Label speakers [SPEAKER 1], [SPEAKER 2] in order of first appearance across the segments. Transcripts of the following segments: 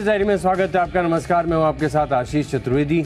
[SPEAKER 1] Diary में स्वागत है आपका। नमस्कार, मैं हूं आपके साथ आशीष चतुर्वेदी।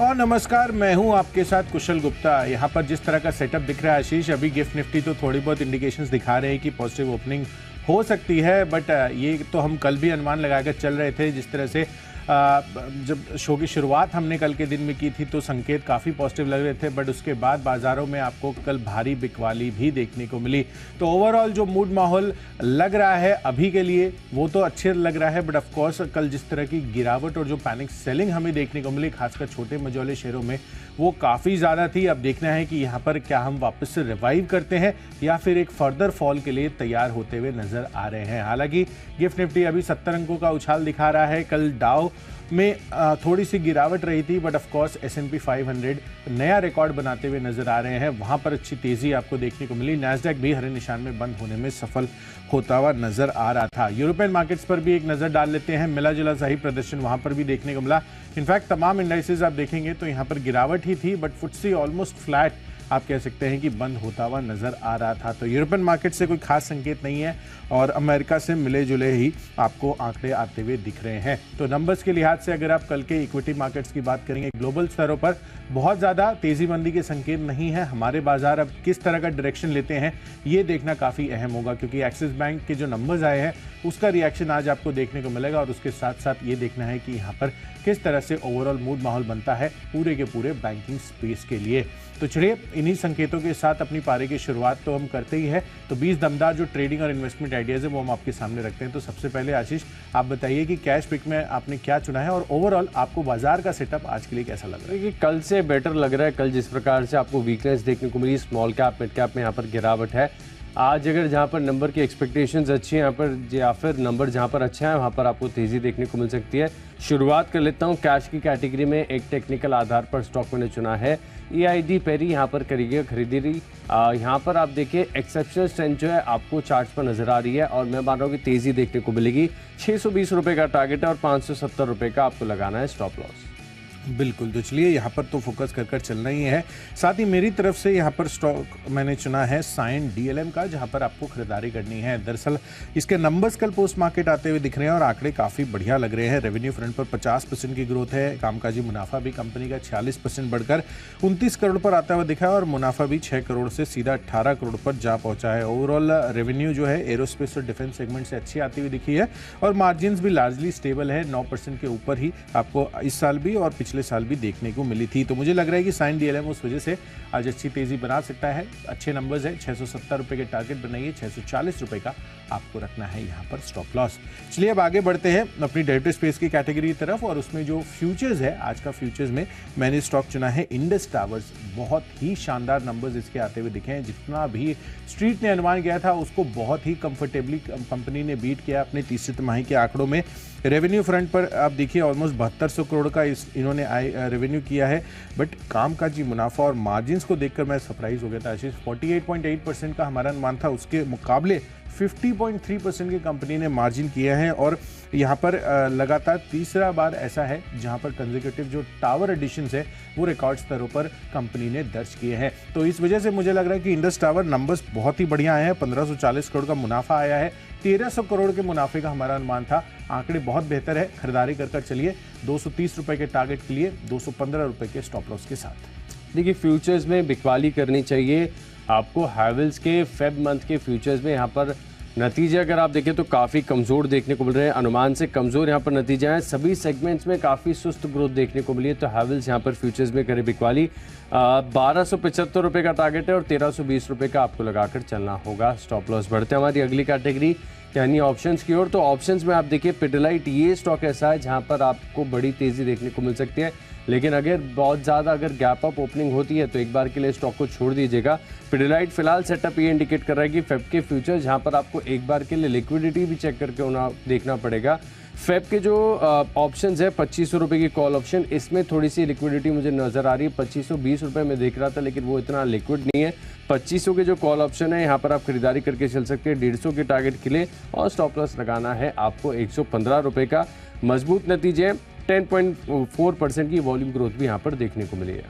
[SPEAKER 2] और नमस्कार, मैं हूं आपके साथ कुशल गुप्ता। यहाँ पर जिस तरह का सेटअप दिख रहा है आशीष, अभी गिफ्ट निफ्टी तो थोड़ी बहुत इंडिकेशंस दिखा रहे हैं कि पॉजिटिव ओपनिंग हो सकती है, बट ये तो हम कल भी अनुमान लगाकर चल रहे थे। जिस तरह से जब शो की शुरुआत हमने कल के दिन में की थी तो संकेत काफ़ी पॉजिटिव लग रहे थे, बट उसके बाद बाज़ारों में आपको कल भारी बिकवाली भी देखने को मिली। तो ओवरऑल जो मूड माहौल लग रहा है अभी के लिए वो तो अच्छे लग रहा है, बट ऑफ कोर्स कल जिस तरह की गिरावट और जो पैनिक सेलिंग हमें देखने को मिली खासकर छोटे मझोले शेयरों में, वो काफ़ी ज़्यादा थी। अब देखना है कि यहाँ पर क्या हम वापस से रिवाइव करते हैं या फिर एक फर्दर फॉल के लिए तैयार होते हुए नजर आ रहे हैं। हालांकि गिफ्ट निफ्टी अभी 70 अंकों का उछाल दिखा रहा है। कल डाउ में थोड़ी सी गिरावट रही थी, बट ऑफ कोर्स S&P 500 नया रिकॉर्ड बनाते हुए नजर आ रहे हैं। वहां पर अच्छी तेजी आपको देखने को मिली। नैस्डैक भी हरे निशान में बंद होने में सफल होता हुआ नजर आ रहा था। यूरोपियन मार्केट्स पर भी एक नजर डाल लेते हैं। मिला जुला सही प्रदर्शन वहां पर भी देखने को मिला। इनफैक्ट तमाम इंडाइसेस आप देखेंगे तो यहाँ पर गिरावट ही थी, बट FTSE ऑलमोस्ट फ्लैट आप कह सकते हैं कि बंद होता हुआ नजर आ रहा था। तो यूरोपियन मार्केट से कोई खास संकेत नहीं है और अमेरिका से मिले जुले ही आपको आंकड़े आते हुए दिख रहे हैं। तो नंबर्स के लिहाज से अगर आप कल के इक्विटी मार्केट्स की बात करेंगे, ग्लोबल स्तरों पर बहुत ज़्यादा तेजी मंदी के संकेत नहीं है। हमारे बाजार अब किस तरह का डायरेक्शन लेते हैं ये देखना काफ़ी अहम होगा, क्योंकि एक्सिस बैंक के जो नंबर्स आए हैं उसका रिएक्शन आज आपको देखने को मिलेगा और उसके साथ साथ ये देखना है कि यहाँ पर किस तरह से ओवरऑल मूड माहौल बनता है पूरे के पूरे बैंकिंग स्पेस के लिए। तो चलिए इन्हीं संकेतों के साथ अपनी पारी की शुरुआत तो हम करते ही है। तो 20 दमदार जो ट्रेडिंग और इन्वेस्टमेंट आइडियाज है वो हम आपके सामने रखते हैं। तो सबसे पहले आशीष, आप बताइए कि कैश पिक में आपने क्या चुना है और ओवरऑल आपको बाजार का सेटअप आज के लिए कैसा लग रहा है?
[SPEAKER 1] कल से बेटर लग रहा है। कल जिस प्रकार से आपको वीकनेस देखने को मिली, स्मॉल कैप मिड कैप में यहाँ पर गिरावट है। आज अगर जहाँ पर नंबर की एक्सपेक्टेशंस अच्छी हैं यहाँ पर, या फिर नंबर जहाँ पर अच्छा है वहाँ पर आपको तेज़ी देखने को मिल सकती है। शुरुआत कर लेता हूँ कैश की कैटेगरी में। एक टेक्निकल आधार पर स्टॉक मैंने चुना है EID पेरी। यहाँ पर करिए खरीदी। यहाँ पर आप देखिए एक्सेप्शनल स्ट्रेंथ जो है आपको चार्ट पर नजर आ रही है और मैं मान रहा हूँ कि तेज़ी देखने को मिलेगी। 620 रुपये का टारगेट है और 570 रुपये का आपको लगाना है स्टॉप लॉस।
[SPEAKER 2] बिल्कुल, तो चलिए यहाँ पर तो फोकस कर चलना ही है। साथ ही मेरी तरफ से यहाँ पर स्टॉक मैंने चुना है साइन DLM का, जहाँ पर आपको खरीदारी करनी है। दरअसल इसके नंबर्स कल पोस्ट मार्केट आते हुए दिख रहे हैं और आंकड़े काफ़ी बढ़िया लग रहे हैं। रेवेन्यू फ्रंट पर 50% की ग्रोथ है। कामकाजी मुनाफा भी कंपनी का 46% बढ़कर 29 करोड़ पर आता हुआ दिखा है और मुनाफा भी 6 करोड़ से सीधा 18 करोड़ पर जा पहुंचा है। ओवरऑल रेवेन्यू जो है एरोस्पेस और डिफेंस सेगमेंट से अच्छी आती हुई दिखी है और मार्जिन भी लार्जली स्टेबल है। 9% के ऊपर ही आपको इस साल भी और पिछले साल भी देखने को मिली थी। तो मुझे लग रहा है कि साइन DLM उस वजह से आज अच्छी तेजी बना सकता है। अच्छे नंबर्स है। 670 रुपए के टारगेट बनाइए। 640 रुपए का आपको रखना है यहाँ पर स्टॉप लॉस। चलिए अब आगे बढ़ते हैं अपनी डेरिवेटिव स्पेस की कैटेगरी की तरफ और उसमें जो फ्यूचर्स है, आज का फ्यूचर्स में मैंने स्टॉक चुना है इंडस टावर्स। बहुत ही शानदार नंबर्स इसके आते हुए दिखे हैं। जितना भी स्ट्रीट ने अनुमान किया था उसको बहुत ही कंफर्टेबली कंपनी ने बीट किया अपने तीसरी तिमाही के आंकड़ों में। रेवेन्यू फ्रंट पर आप देखिए ऑलमोस्ट 7200 करोड़ का इन्होंने रेवेन्यू किया है, बट कामकाजी मुनाफा और मार्जिन्स को देखकर मैं सरप्राइज हो गया था आशीष। 48.8% का हमारा अनुमान था, उसके मुकाबले 50.3% की कंपनी ने मार्जिन किया है और यहाँ पर लगातार तीसरा बार ऐसा है जहाँ पर कंसेक्यूटिव जो टावर एडिशंस है वो रिकॉर्ड स्तरों पर कंपनी ने दर्ज किए हैं। तो इस वजह से मुझे लग रहा है कि इंडस टावर नंबर्स बहुत ही बढ़िया आए हैं। 1540 करोड़ का मुनाफा आया है। 1300 करोड़ के मुनाफे का हमारा अनुमान था। आंकड़े बहुत बेहतर है। खरीदारी कर चलिए 230 रुपए के टारगेट के लिए 215 रुपए के स्टॉप लॉस के साथ।
[SPEAKER 1] देखिए फ्यूचर्स में बिकवाली करनी चाहिए आपको। हैवेल्स के फेब मंथ के फ्यूचर्स में यहाँ पर नतीजे अगर आप देखें तो काफ़ी कमज़ोर देखने को मिल रहे हैं। अनुमान से कमज़ोर यहाँ पर नतीजा है। सभी सेगमेंट्स में काफ़ी सुस्त ग्रोथ देखने को मिली है। तो हैवेल्स यहाँ पर फ्यूचर्स में करे बिकवाली। 1275 रुपये का टारगेट है और 1320 रुपये का आपको लगाकर चलना होगा स्टॉप लॉस। बढ़ते हैं हमारी अगली कैटेगरी यानी ऑप्शंस की ओर। तो ऑप्शंस में आप देखिए पिडिलाइट, ये स्टॉक ऐसा है जहाँ पर आपको बड़ी तेज़ी देखने को मिल सकती है, लेकिन अगर बहुत ज़्यादा अगर गैप अप ओपनिंग होती है तो एक बार के लिए स्टॉक को छोड़ दीजिएगा। पिडिलाइट फिलहाल सेटअप ये इंडिकेट कर रहा है कि फेब के फ्यूचर जहाँ पर आपको एक बार के लिए लिक्विडिटी भी चेक करके होना देखना पड़ेगा। फेब के जो ऑप्शंस है 2500 रुपये की कॉल ऑप्शन, इसमें थोड़ी सी लिक्विडिटी मुझे नज़र आ रही है। 2520 रुपये में देख रहा था लेकिन वो इतना लिक्विड नहीं है। 2500 के जो कॉल ऑप्शन है यहाँ पर आप खरीदारी करके चल सकते हैं 150 के टारगेट के लिए और स्टॉप लॉस लगाना है आपको 115 रुपये का। मजबूत नतीजे 10.4% की वॉल्यूम ग्रोथ भी यहाँ पर देखने को मिली है।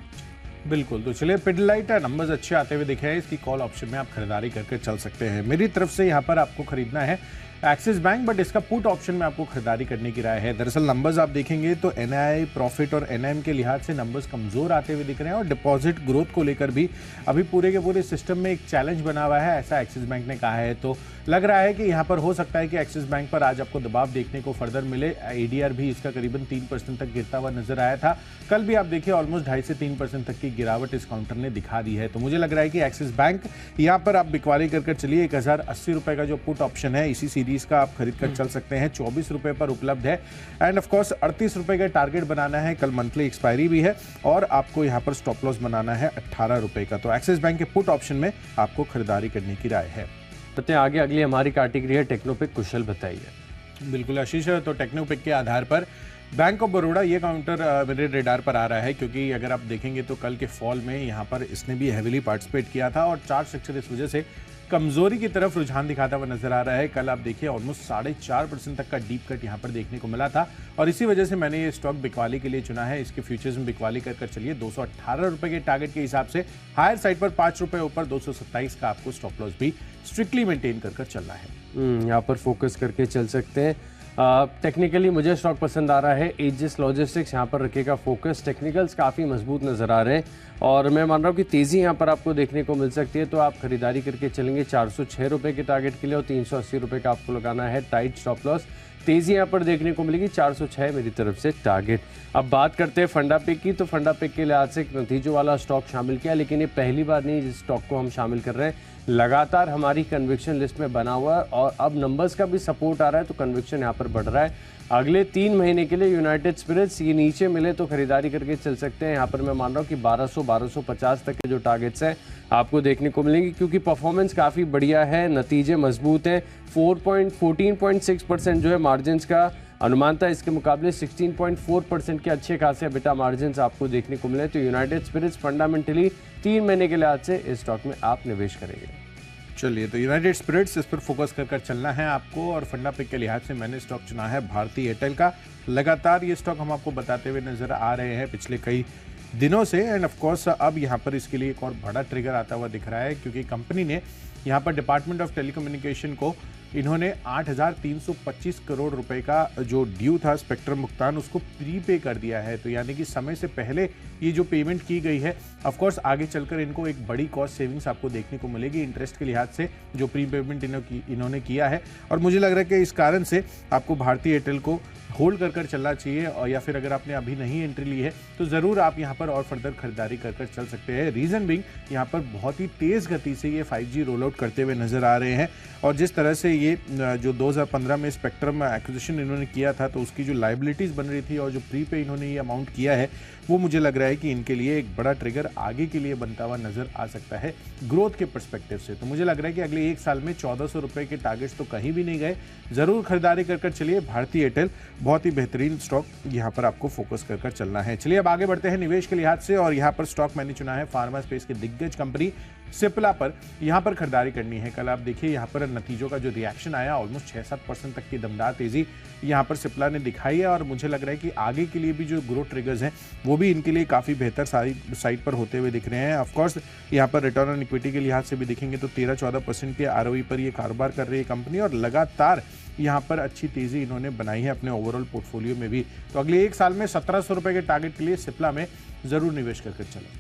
[SPEAKER 2] बिल्कुल, तो चलिए पिडिलाइट नंबर्स अच्छे आते हुए दिखे हैं। इसकी कॉल ऑप्शन में आप खरीदारी करके चल सकते हैं। मेरी तरफ से यहाँ पर आपको खरीदना है एक्सिस बैंक, बट इसका पुट ऑप्शन में आपको खरीदारी करने की राय है। दरअसल नंबर्स आप देखेंगे तो एनआईआई, प्रॉफिट और एनआईएम के लिहाज से नंबर्स कमजोर आते हुए दिख रहे हैं और डिपॉजिट ग्रोथ को लेकर भी अभी पूरे के पूरे सिस्टम में एक चैलेंज बना हुआ है, ऐसा एक्सिस बैंक ने कहा है। तो लग रहा है कि यहाँ पर हो सकता है कि एक्सिस बैंक पर आज आपको दबाव देखने को फर्दर मिले। एडीआर भी इसका करीबन 3% तक गिरता हुआ नजर आया था। कल भी आप देखिए ऑलमोस्ट 2.5 से 3% तक की गिरावट इस काउंटर ने दिखा दी है। तो मुझे लग रहा है कि एक्सिस बैंक यहाँ पर आप बिकवाली कर चलिए। 1080 रुपए का जो पुट ऑप्शन है इसी सीरीज का आप खरीद कर चल सकते हैं, 24 रुपए पर उपलब्ध है। एंड ऑफ कोर्स 38 रुपए का टारगेट बनाना है, कल मंथली एक्सपायरी भी है और आपको यहाँ पर स्टॉप लॉस बनाना है 18 रुपए का। तो एक्सिस बैंक के पुट ऑप्शन में आपको खरीदारी करने की राय है।
[SPEAKER 1] तो आगे अगली हमारी कैटेगरी है टेक्नोपिक। कुशल बताइए।
[SPEAKER 2] बिल्कुल आशीष, तो टेक्नोपिक के आधार पर बैंक ऑफ बड़ौदा ये काउंटर मेरे रेडार पर आ रहा है, क्योंकि अगर आप देखेंगे तो कल के फॉल में यहाँ पर इसने भी हेविली पार्टिसिपेट किया था और चार्ट स्ट्रक्चर इस वजह से कमजोरी की तरफ रुझान दिखाता हुआ नजर आ रहा है। कल आप देखिए ऑलमोस्ट 4.5% तक का डीप कट यहाँ पर देखने को मिला था और इसी वजह से मैंने ये स्टॉक बिकवाली के लिए चुना है। इसके फ्यूचर्स में बिकवाली कर चलिए 218 रुपए के टारगेट के हिसाब से, हायर साइड पर 5 रुपए ऊपर 227 का आपको स्टॉप लॉस भी स्ट्रिक्टली मेंटेन कर चलना है।
[SPEAKER 1] यहाँ पर फोकस करके चल सकते हैं। टेक्निकली मुझे स्टॉक पसंद आ रहा है, एजिस लॉजिस्टिक्स यहाँ पर रखेगा फोकस। टेक्निकल्स काफ़ी मजबूत नज़र आ रहे हैं और मैं मान रहा हूँ कि तेज़ी यहाँ पर आपको देखने को मिल सकती है, तो आप खरीदारी करके चलेंगे 406 रुपये के टारगेट के लिए और 380 रुपये का आपको लगाना है टाइट स्टॉप लॉस। तेज़ी यहाँ पर देखने को मिलेगी, 406 मेरी तरफ से टारगेट। अब बात करते हैं फंडा पिक की, तो फंडा पिक के लिहाज से एक नतीजों वाला स्टॉक शामिल किया, लेकिन ये पहली बार नहीं जिस स्टॉक को हम शामिल कर रहे हैं, लगातार हमारी कन्विक्शन लिस्ट में बना हुआ है और अब नंबर्स का भी सपोर्ट आ रहा है तो कन्विक्शन यहाँ पर बढ़ रहा है। अगले 3 महीने के लिए यूनाइटेड स्पिरिट्स ये नीचे मिले तो खरीदारी करके चल सकते हैं। यहाँ पर मैं मान रहा हूँ कि 1200-1250 तक के जो टारगेट्स हैं आपको देखने को मिलेंगे, क्योंकि परफॉर्मेंस काफ़ी बढ़िया है, नतीजे मजबूत हैं। 14.6% जो है मार्जिन का अनुमान था, इसके मुकाबले 16.4% के अच्छे खासे बेटा मार्जिन आपको देखने को मिले। तो यूनाइटेड स्पिरिट्स फंडामेंटली 3 महीने के लिहाज से इस स्टॉक में आप निवेश करेंगे।
[SPEAKER 2] चलिए, तो यूनाइटेड स्पिरिट्स इस पर फोकस कर चलना है आपको और फंडा पिक के लिहाज से मैंने स्टॉक चुना है भारती एयरटेल का। लगातार ये स्टॉक हम आपको बताते हुए नजर आ रहे हैं पिछले कई दिनों से एंड ऑफ कोर्स अब यहाँ पर इसके लिए एक और बड़ा ट्रिगर आता हुआ दिख रहा है, क्योंकि कंपनी ने यहाँ पर डिपार्टमेंट ऑफ टेलीकम्युनिकेशन को इन्होंने 8,325 करोड़ रुपए का जो ड्यू था स्पेक्ट्रम भुगतान उसको प्रीपे कर दिया है। तो यानी कि समय से पहले ये जो पेमेंट की गई है, ऑफ कोर्स आगे चलकर इनको एक बड़ी कॉस्ट सेविंग्स आपको देखने को मिलेगी इंटरेस्ट के लिहाज से जो प्री पेमेंट इन्होंने किया है। और मुझे लग रहा है कि इस कारण से आपको भारती एयरटेल को होल्ड कर चलना चाहिए, और या फिर अगर आपने अभी नहीं एंट्री ली है तो ज़रूर आप यहाँ पर और फर्दर खरीदारी कर चल सकते हैं। रीज़न बिंग यहाँ पर बहुत ही तेज़ गति से ये 5G रोल आउट करते हुए नज़र आ रहे हैं और जिस तरह से ये जो 2015 में स्पेक्ट्रम एक्विजिशन इन्होंने किया था तो उसकी जो लाइबिलिटीज़ बन रही थी और जो प्री पे इन्होंने ये अमाउंट किया है वो मुझे लग रहा है कि इनके लिए एक बड़ा ट्रिगर आगे के लिए बनता हुआ नज़र आ सकता है ग्रोथ के पर्सपेक्टिव से। तो मुझे लग रहा है कि अगले 1 साल में 1400 रुपये के टारगेट्स तो कहीं भी नहीं गए। ज़रूर खरीदारी कर चलिए, भारती एयरटेल बहुत ही बेहतरीन स्टॉक यहाँ पर आपको फोकस कर चलना है। चलिए अब आगे बढ़ते हैं निवेश के लिहाज से और यहाँ पर स्टॉक मैंने चुना है फार्मा स्पेस की दिग्गज कंपनी सिप्ला पर। यहाँ पर खरीदारी करनी है। कल आप देखिए यहाँ पर नतीजों का जो रिएक्शन आया ऑलमोस्ट 6-7% तक की दमदार तेजी यहाँ पर सिप्ला ने दिखाई है और मुझे लग रहा है कि आगे के लिए भी जो ग्रोथ ट्रिगर्स हैं वो भी इनके लिए काफ़ी बेहतर साइड पर होते हुए दिख रहे हैं। ऑफकोर्स यहाँ पर रिटर्न ऑन इक्विटी के लिहाज से भी देखेंगे तो 13-14% के ROE पर ये कारोबार कर रही है कंपनी और लगातार यहाँ पर अच्छी तेजी इन्होंने बनाई है अपने ओवरऑल पोर्टफोलियो में भी। तो अगले 1 साल में 1700 रुपये के टारगेट के लिए सिप्ला में ज़रूर निवेश कर चलें।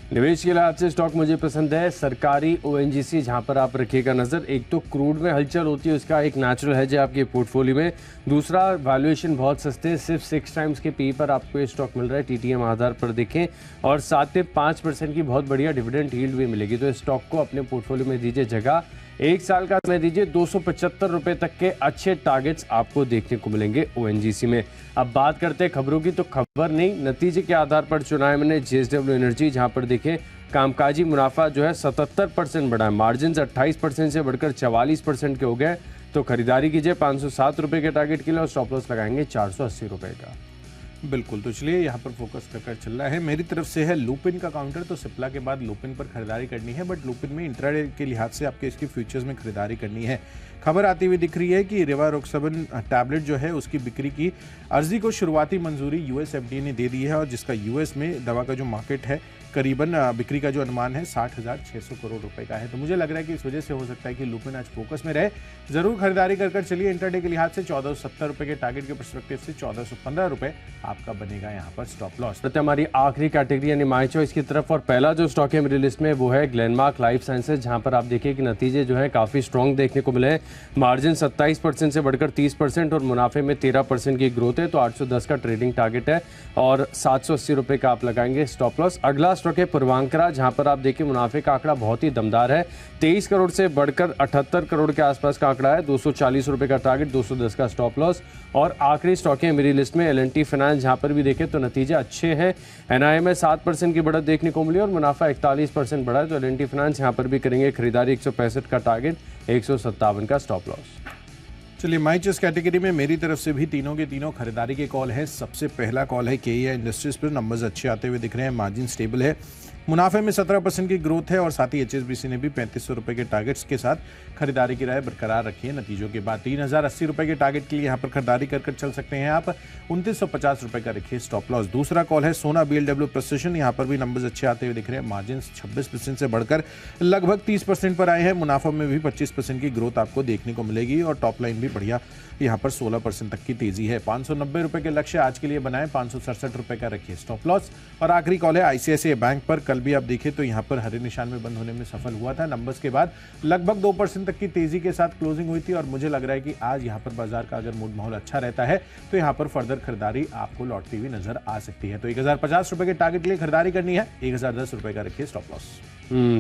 [SPEAKER 1] निवेश के लिहाज से स्टॉक मुझे पसंद है सरकारी ONGC, जहां पर आप रखिएगा नज़र। एक तो क्रूड में हलचल होती है, उसका एक नेचुरल है जो आपके पोर्टफोलियो में। दूसरा, वैल्यूएशन बहुत सस्ते हैं, सिर्फ 6 टाइम्स के पी पर आपको ये स्टॉक मिल रहा है TTM आधार पर देखें, और साथ में 5% की बहुत बढ़िया डिविडेंड यील्ड भी मिलेगी। तो इस स्टॉक को अपने पोर्टफोलियो में दीजिए जगह। 1 साल का समय दीजिए, 275 रुपये तक के अच्छे टारगेट्स आपको देखने को मिलेंगे ONGC में। अब बात करते हैं खबरों की, तो खबर नहीं नतीजे के आधार पर चुना है मैंने JSW एनर्जी, जहां पर देखें कामकाजी मुनाफा जो है 77% बढ़ा है, मार्जिन 28% से बढ़कर 44% के हो गए। तो खरीदारी कीजिए 507 रुपये के टारगेट के लिए और स्टॉप लॉस लगाएंगे 480 रुपये का।
[SPEAKER 2] बिल्कुल, तो चलिए यहाँ पर फोकस कर चल रहा है। मेरी तरफ से है लुपिन का काउंटर, तो सिप्ला के बाद लुपिन पर खरीदारी करनी है, बट लुपिन में इंट्राडे के लिहाज से आपके इसकी फ्यूचर्स में खरीदारी करनी है। खबर आती हुई दिख रही है कि रिवारोक्साबन टैबलेट जो है उसकी बिक्री की अर्जी को शुरुआती मंजूरी US FDA ने दे दी है और जिसका US में दवा का जो मार्केट है करीबन बिक्री का जो अनुमान है 60,600 करोड़ रुपए का है। तो मुझे लग रहा है कि इस वजह से हो सकता है कि लुपिन आज फोकस में रहे। जरूर खरीदारी कर चलिए। इंटरडे के लिहाज से 1470 रुपए के टारगेट के पर्सपेक्टिव से 1415 रुपए आपका बनेगा यहाँ पर स्टॉप लॉस।
[SPEAKER 1] हमारी आखिरी कैटेगरी यानी माय चॉइस की तरफ, और पहला जो स्टॉक है मेरी लिस्ट में वो है ग्लेनमार्क लाइफ साइंसेज, जहां पर आप देखिए कि नतीजे जो है काफी स्ट्रॉन्ग देखने को मिले हैं। मार्जिन 27% से बढ़कर 30% और मुनाफे में 13% की ग्रोथ है। तो 810 का ट्रेडिंग टारगेट है और 780 रुपए का आप लगाएंगे स्टॉप लॉस। अगला स्टॉक है पूर्वांकरा, जहां पर आप देखिए मुनाफे का आंकड़ा बहुत ही दमदार है, 23 करोड़ से बढ़कर 78 करोड़ के आसपास का आंकड़ा है। 240 रुपए का टारगेट, 210 का स्टॉप लॉस। और आखिरी स्टॉक है मेरी लिस्ट में L&T फाइनेंस, जहां पर भी देखें तो नतीजे अच्छे हैं। NII में 7% की बढ़त देखने को मिली और मुनाफा 41% बढ़ा है। तो L&T फाइनेंस यहां पर भी करेंगे खरीदारी, 165 का टारगेट, 157 का स्टॉप लॉस।
[SPEAKER 2] चलिए, माय चॉइस कैटेगरी में मेरी तरफ से भी तीनों के तीनों खरीदारी के कॉल है। सबसे पहला कॉल है KEI इंडस्ट्रीज पर। नंबर्स अच्छे आते हुए दिख रहे हैं, मार्जिन स्टेबल है, मुनाफे में 17% की ग्रोथ है और साथ ही HSBC ने भी 3500 रुपए के टारगेट्स के साथ खरीदारी की राय बरकरार रखी है। नतीजों के बाद 3080 रुपए के टारगेट के लिए यहाँ पर खरीदारी कर चल सकते हैं आप। 2950 रुपए का रखिए स्टॉप लॉस। दूसरा कॉल है सोना BLW प्रेसिशन। यहाँ पर भी नंबर्स अच्छे आते हुए दिख रहे हैं, मार्जिन 26% से बढ़कर लगभग 30% पर आए हैं। मुनाफा में भी 25% की ग्रोथ आपको देखने को मिलेगी और टॉप लाइन भी बढ़िया, यहाँ पर 16% तक की तेजी है। 590 रुपए के लक्ष्य आज के लिए बनाए, 567 रुपए का रखिए स्टॉप लॉस। और आखिरी कॉल है ICICI बैंक पर। कल भी आप देखें तो यहाँ पर हरे निशान में बंद होने में सफल हुआ था। नंबर्स के बाद लगभग 2% तक की तेजी के साथ क्लोजिंग हुई थी और मुझे लग रहा है कि आज यहाँ पर बाजार का अगर मूड माहौल अच्छा रहता है तो यहाँ पर फर्दर खरीदारी आपको लौटती हुई नजर आ सकती है। तो 1050 रुपए के टारगेट के लिए खरीदारी करनी है, 1010 रुपए का रखिए स्टॉप लॉस।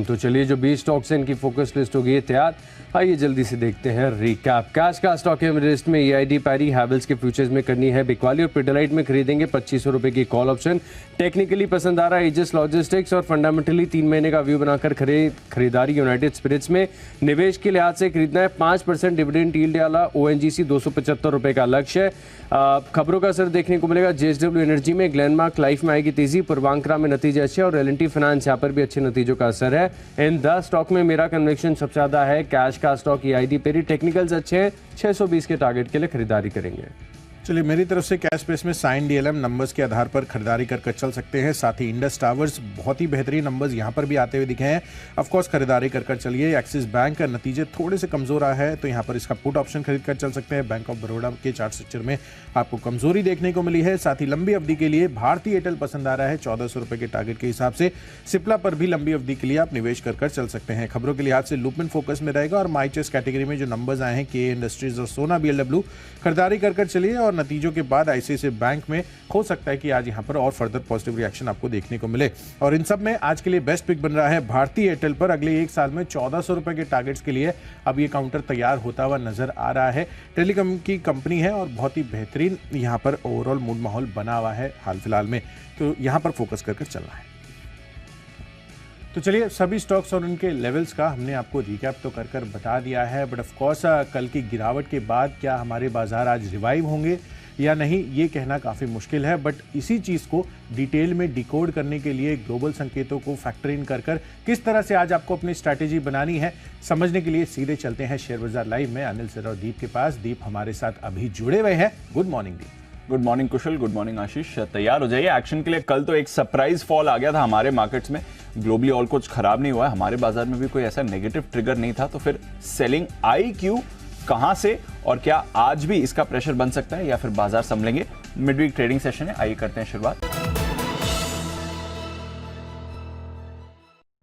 [SPEAKER 1] तो चलिए, जो 20 स्टॉक्स हैं इनकी फोकस लिस्ट हो गई है तैयार। आइए जल्दी से देखते हैं रिकैप। कैश का स्टॉक है मेरी लिस्ट में EID पैरी, हैवेल्स के फ्यूचर्स में करनी है बिकवाली और पिडलाइट में खरीदेंगे 2500 रुपए की कॉल ऑप्शन। टेक्निकली पसंद आ रहा है एजिस लॉजिस्टिक्स और फंडामेंटली 3 महीने का व्यू बनाकर खरीदारी यूनाइटेड स्पिरिट्स में। निवेश के लिहाज से खरीदना है 5% डिविडेंड यील्ड वाला ONGC, 275 रुपए का लक्ष्य है। खबरों का असर देखने को मिलेगा JSW एनर्जी में, ग्लेनमार्क लाइफ में आएगी तेजी, पूर्वांकरा में नतीजे अच्छे और L&T फाइनेंस यहाँ पर भी अच्छे नतीजों का असर है। इन 10 स्टॉक में मेरा कन्विक्शन सबसे ज्यादा है। कैश का स्टॉक EID पेरी, टेक्निकल्स अच्छे हैं, 620 के टारगेट के लिए खरीदारी करेंगे।
[SPEAKER 2] चलिए, मेरी तरफ से कैश स्पेस में साइन DLM नंबर्स के आधार पर खरीदारी कर चल सकते हैं। साथ ही इंडस टावर्स, बहुत ही बेहतरीन नंबर्स यहाँ पर भी आते हुए दिखे हैं, ऑफकोर्स खरीदारी कर चलिए। एक्सिस बैंक का नतीजे थोड़े से कमजोर आया है तो यहाँ पर इसका पुट ऑप्शन खरीद कर चल सकते हैं। बैंक ऑफ बड़ौदा के चार्ट स्ट्रक्चर में आपको कमजोरी देखने को मिली है। साथ ही लंबी अवधि के लिए भारतीय एयरटेल पसंद आ रहा है, 1400 रुपए के टारगेट के हिसाब से। सिप्ला पर भी लंबी अवधि के लिए आप निवेश कर चल सकते हैं। खबरों के लिहाज से लुपिन फोकस में रहेगा और माय चॉइस कैटेगरी में जो नंबर्स आए हैं KEI इंडस्ट्रीज और सोना BLW, खरीदारी कर चलिए। और नतीजों के बाद ICICI बैंक में हो सकता है कि आज यहां पर और फर्दर पॉजिटिव रिएक्शन आपको देखने को मिले। और इन सब में आज के लिए बेस्ट पिक बन रहा है भारतीय एयरटेल पर। अगले 1 साल में 1400 रुपए के टारगेट्स के लिए अब ये काउंटर तैयार होता हुआ नजर आ रहा है। टेलीकॉम की कंपनी है और बहुत ही बेहतरीन यहां पर ओवरऑल मूड माहौल बना हुआ है हाल फिलहाल में, तो यहां पर फोकस कर चलना है। तो चलिए, सभी स्टॉक्स और उनके लेवल्स का हमने आपको रिकैप तो कर बता दिया है, बट ऑफ कोर्स कल की गिरावट के बाद क्या हमारे बाजार आज रिवाइव होंगे या नहीं, ये कहना काफ़ी मुश्किल है। बट इसी चीज़ को डिटेल में डिकोड करने के लिए ग्लोबल संकेतों को फैक्टर इन कर किस तरह से आज आपको अपनी स्ट्रैटेजी बनानी है, समझने के लिए सीधे चलते हैं शेयर बाजार लाइव में अनिल सर और दीप के पास। दीप हमारे साथ अभी जुड़े हुए हैं। गुड मॉर्निंग दीप।
[SPEAKER 3] गुड मॉर्निंग कुशल, गुड मॉर्निंग आशीष। तैयार हो जाइए एक्शन के लिए। कल तो एक सरप्राइज फॉल आ गया था हमारे मार्केट्स में, ग्लोबली ऑल कुछ खराब नहीं हुआ है, हमारे बाजार में भी कोई ऐसा नेगेटिव ट्रिगर नहीं था। तो फिर सेलिंग आई क्यों, कहां से, और क्या आज भी इसका प्रेशर बन सकता है या फिर बाजार संभलेंगे? मिड वीक ट्रेडिंग सेशन है, आइए करते हैं शुरुआत।